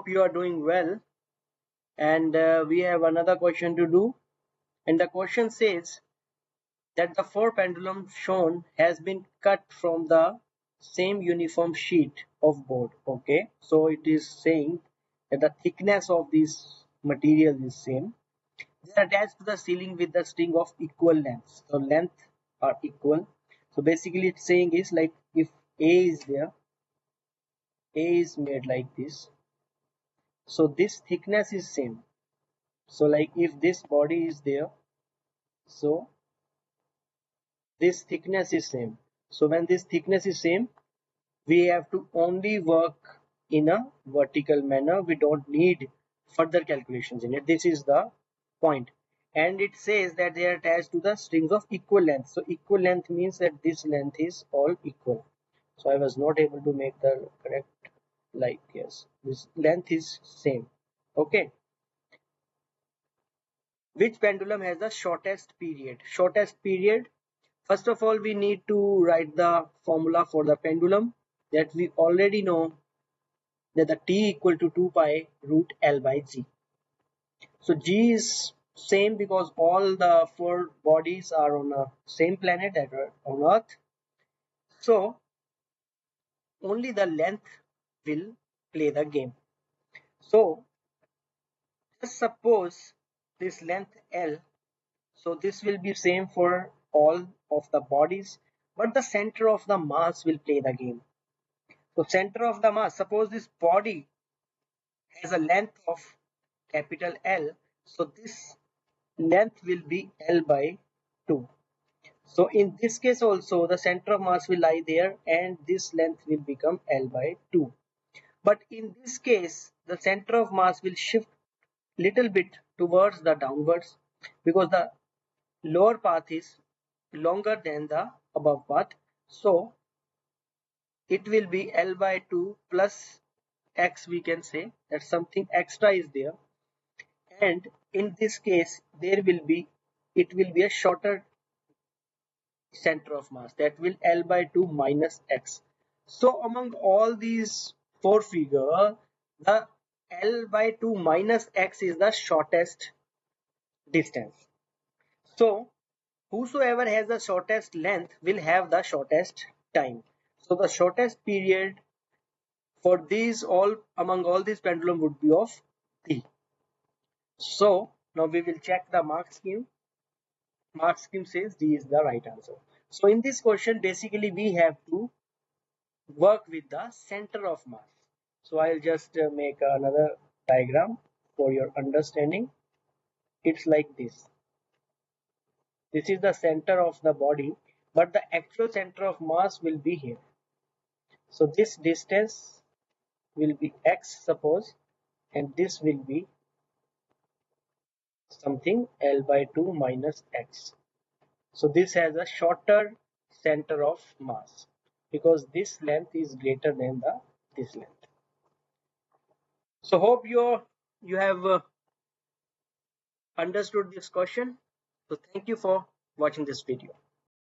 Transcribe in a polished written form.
hope you are doing well. And we have another question to do. And the question says that the four pendulums shown has been cut from the same uniform sheet of board. Okay, so it is saying that the thickness of this material is same. They are attached to the ceiling with the string of equal lengths. So length are equal. So basically it's saying is like if A is there, A is made like this. So this thickness is same. So like if this body is there, so this thickness is same. So when this thickness is same, we have to only work in a vertical manner. We don't need further calculations in it. This is the point. And it says that they are attached to the strings of equal length. So equal length means that this length is all equal. So I was not able to make the correct, like, yes, this length is same. Okay. Which pendulum has the shortest period? Shortest period, first of all we need to write the formula for the pendulum, that we already know that the t equal to 2 pi root L by g. So g is same because all the four bodies are on the same planet, that are on earth. So only the length will play the game. So just suppose this length L, so this will be same for all of the bodies, but the center of the mass will play the game. So center of the mass, suppose this body has a length of capital L, so this length will be L by 2. So in this case also the center of mass will lie there and this length will become L by 2. But in this case the center of mass will shift little bit towards the downwards because the lower path is longer than the above path. So it will be L by 2 plus X, we can say that something extra is there, and in this case there will be, it will be a shorter center of mass, that will L by 2 minus X. So among all these four figures, the L by 2 minus X is the shortest distance. So whosoever has the shortest length will have the shortest time. So the shortest period for these all, among all these pendulum, would be of T. So now we will check the mark scheme. Mark scheme says D is the right answer. So in this question basically we have to work with the center of mass. So I'll just make another diagram for your understanding. It's like this. This is the center of the body, but the actual center of mass will be here. So this distance will be X, suppose, and this will be something L by 2 minus X. So this has a shorter center of mass because this length is greater than this length. So hope you have understood this question. So thank you for watching this video.